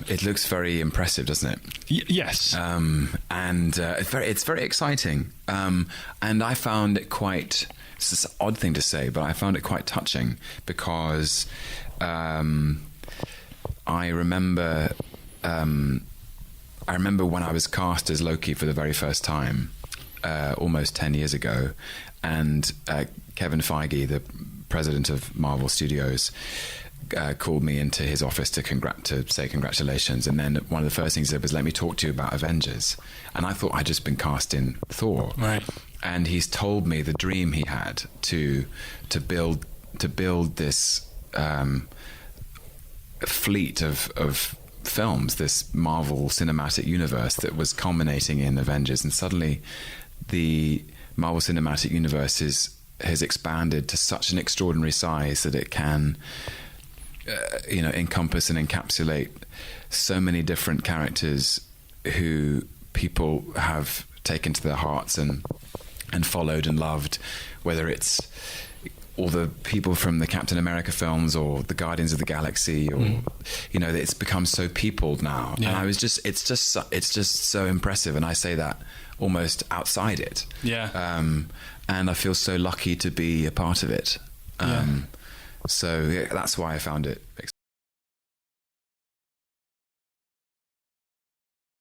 It looks very impressive, doesn't it? Yes. And it's very exciting. And I found it quite. It's an odd thing to say, but I found it quite touching because I remember when I was cast as Loki for the very first time, almost 10 years ago, and Kevin Feige, the president of Marvel Studios, called me into his office to say congratulations. And then one of the first things he said was, let me talk to you about Avengers. And I thought I'd just been cast in Thor. Right. And he's told me the dream he had to build this fleet of films, this Marvel cinematic universe that was culminating in Avengers. And suddenly the Marvel cinematic universe has expanded to such an extraordinary size that it can encompass and encapsulate so many different characters who people have taken to their hearts and followed and loved, whether it's all the people from the Captain America films or the Guardians of the Galaxy, or it's become so peopled now. Yeah. And it's just so impressive, and I say that almost outside it. Yeah. And I feel so lucky to be a part of it. So that's why I found it.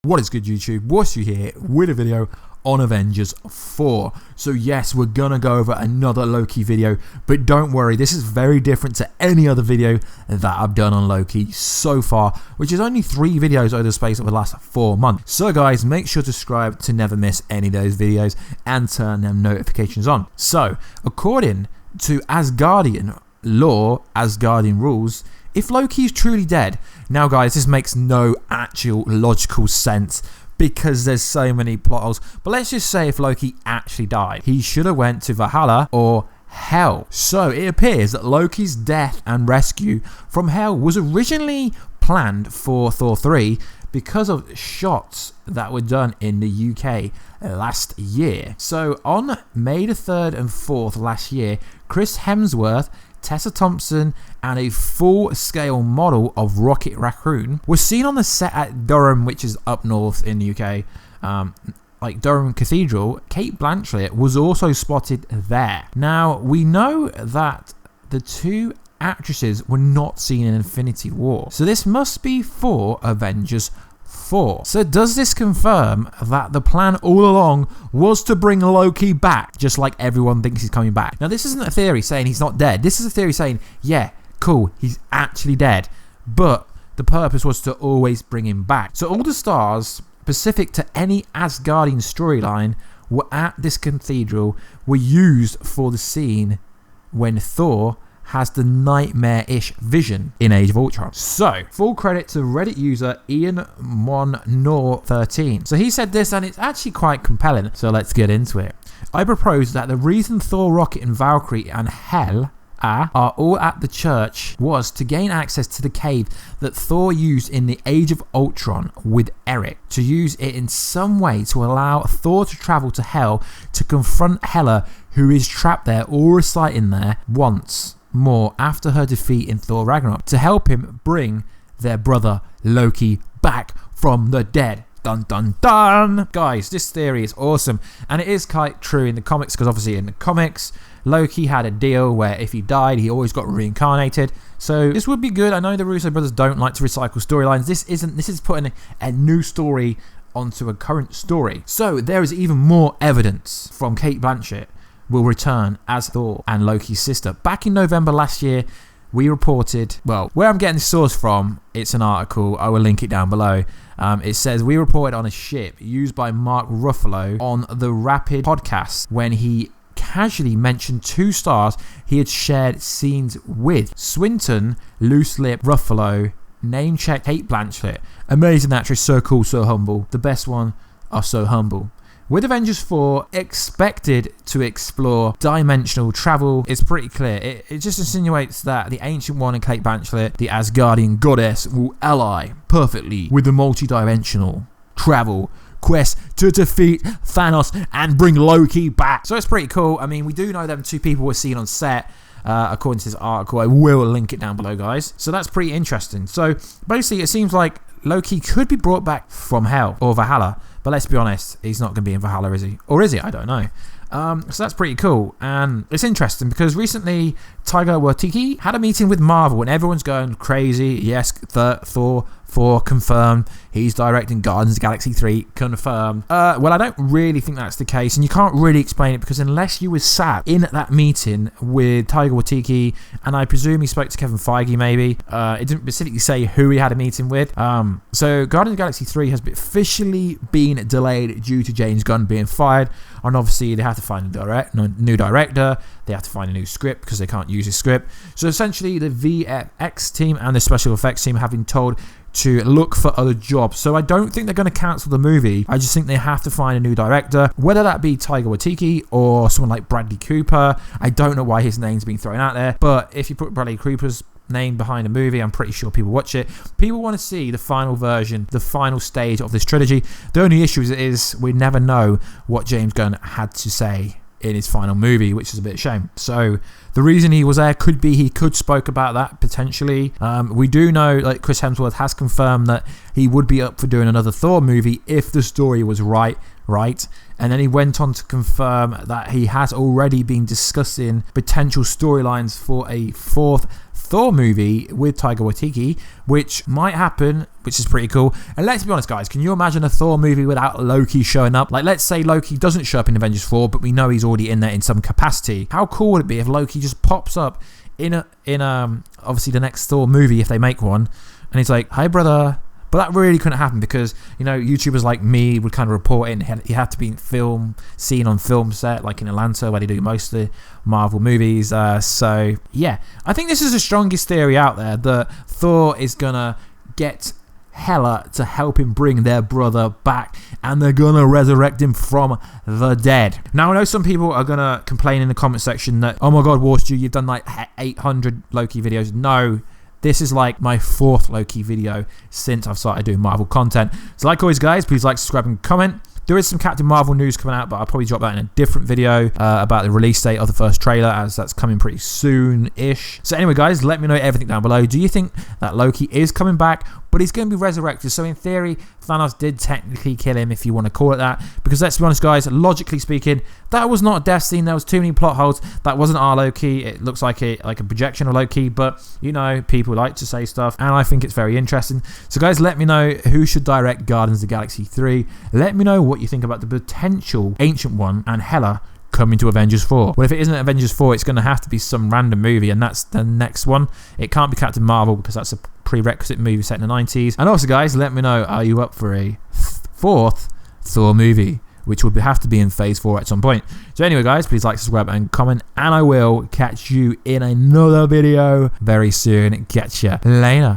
What is good, YouTube? Warstu here with a video on Avengers 4. So yes, we're gonna go over another Loki video, but don't worry, this is very different to any other video that I've done on Loki so far, which is only 3 videos over the space of the last 4 months. So guys, make sure to subscribe to never miss any of those videos and turn them notifications on. So according to Asgardian law, Asgardian rules, if Loki is truly dead, now guys, this makes no actual logical sense because there's so many plot holes, but let's just say if Loki actually died, he should have went to Valhalla or Hell. So it appears that Loki's death and rescue from Hell was originally planned for Thor 3 because of shots that were done in the UK last year. So on May the 3rd and 4th last year, Chris Hemsworth, Tessa Thompson and a full-scale model of Rocket Raccoon were seen on the set at Durham, which is up north in the UK, like Durham Cathedral. Kate Blanchett was also spotted there. Now, we know that the 2 actresses were not seen in Infinity War, so this must be for Avengers 4. So does this confirm that the plan all along was to bring Loki back, just like everyone thinks he's coming back? Now, this isn't a theory saying he's not dead. This is a theory saying, yeah, cool, he's actually dead, but the purpose was to always bring him back. So all the stars specific to any Asgardian storyline were at this cathedral, were used for the scene when Thor has the nightmare-ish vision in Age of Ultron. So, full credit to Reddit user Ian13. So he said this, and it's actually quite compelling, so let's get into it. I propose that the reason Thor, Rocket and Valkyrie and Hel are all at the church was to gain access to the cave that Thor used in the Age of Ultron with Eric, to use it in some way to allow Thor to travel to Hell to confront Hela, who is trapped there or reciting there once more after her defeat in Thor Ragnarok, to help him bring their brother Loki back from the dead. Dun dun dun! Guys, this theory is awesome, and it is quite true in the comics, because obviously in the comics Loki had a deal where if he died he always got reincarnated, so this would be good. I know the Russo brothers don't like to recycle storylines. This is putting a new story onto a current story. So there is even more evidence from Kate Blanchett will return as Thor and Loki's sister. Back in November last year, we reported, well, where I'm getting the source from, it's an article, I will link it down below. It says, we reported on a ship used by Mark Ruffalo on the Rapid podcast when he casually mentioned 2 stars he had shared scenes with. Swinton, loose lip, Ruffalo, name check Kate Blanchett. Amazing actress, so cool, so humble. The best one are so humble. With Avengers 4 expected to explore dimensional travel, it's pretty clear. It just insinuates that the Ancient One and Kate Blanchett, the Asgardian goddess, will ally perfectly with the multi-dimensional travel quest to defeat Thanos and bring Loki back. So it's pretty cool. I mean, we do know them 2 people were seen on set. According to this article, I will link it down below, guys. So that's pretty interesting. So basically, it seems like Loki could be brought back from hell or Valhalla, but let's be honest, he's not going to be in Valhalla, is he? Or is he? I don't know. So that's pretty cool, and it's interesting because recently Taika Waititi had a meeting with Marvel and everyone's going crazy. Yes, Thor 4 confirmed, he's directing Guardians of the Galaxy 3 confirmed. Well, I don't really think that's the case, and you can't really explain it because unless you were sat in that meeting with Taika Waititi, and I presume he spoke to Kevin Feige maybe, it didn't specifically say who he had a meeting with. So Guardians of the Galaxy 3 has officially been delayed due to James Gunn being fired, and obviously they have to find a new director, they have to find a new script because they can't use his script. So essentially the VFX team and the special effects team have been told to look for other jobs. So I don't think they're going to cancel the movie. I just think they have to find a new director, whether that be Taika Waititi or someone like Bradley Cooper. I don't know why his name's been thrown out there, but if you put Bradley Cooper's name behind a movie, I'm pretty sure people watch it. People want to see the final version, the final stage of this trilogy. The only issue is we never know what James Gunn had to say in his final movie, which is a bit of a shame. So the reason he was there could be he could spoke about that potentially. We do know, like, Chris Hemsworth has confirmed that he would be up for doing another Thor movie if the story was right. And then he went on to confirm that he has already been discussing potential storylines for a fourth Thor movie with Taika Waititi, which might happen, which is pretty cool. And let's be honest, guys, can you imagine a Thor movie without Loki showing up? Like, let's say Loki doesn't show up in Avengers 4, but we know he's already in there in some capacity. How cool would it be if Loki just pops up in obviously the next Thor movie if they make one, and he's like, "Hi, brother." But that really couldn't happen because, you know, YouTubers like me would kind of report in. You have to be seen on film set, like in Atlanta, where they do most of the Marvel movies. So, yeah, I think this is the strongest theory out there, that Thor is going to get Hela to help him bring their brother back, and they're going to resurrect him from the dead. Now, I know some people are going to complain in the comment section that, oh my God, Warstu, you've done like 800 Loki videos. No. This is like my 4th Loki video since I've started doing Marvel content. So like always, guys, please like, subscribe and comment. There is some Captain Marvel news coming out, but I'll probably drop that in a different video about the release date of the first trailer, as that's coming pretty soon-ish. So anyway, guys, let me know everything down below. Do you think that Loki is coming back, but he's going to be resurrected? So in theory, Thanos did technically kill him, if you want to call it that. Because let's be honest, guys, logically speaking, that was not a death scene. There was too many plot holes. That wasn't our Loki. It looks like a projection of Loki, but you know, people like to say stuff, and I think it's very interesting. So guys, let me know who should direct Guardians of the Galaxy 3. Let me know what you think about the potential Ancient One and Hela coming to Avengers 4. Well, if it isn't Avengers 4, it's going to have to be some random movie, and that's the next one. It can't be Captain Marvel because that's a prerequisite movie set in the 90s. And also, guys, let me know, are you up for a 4th Thor movie, which would have to be in Phase 4 at some point. So anyway, guys, please like, subscribe and comment, and I will catch you in another video very soon. Catch ya later.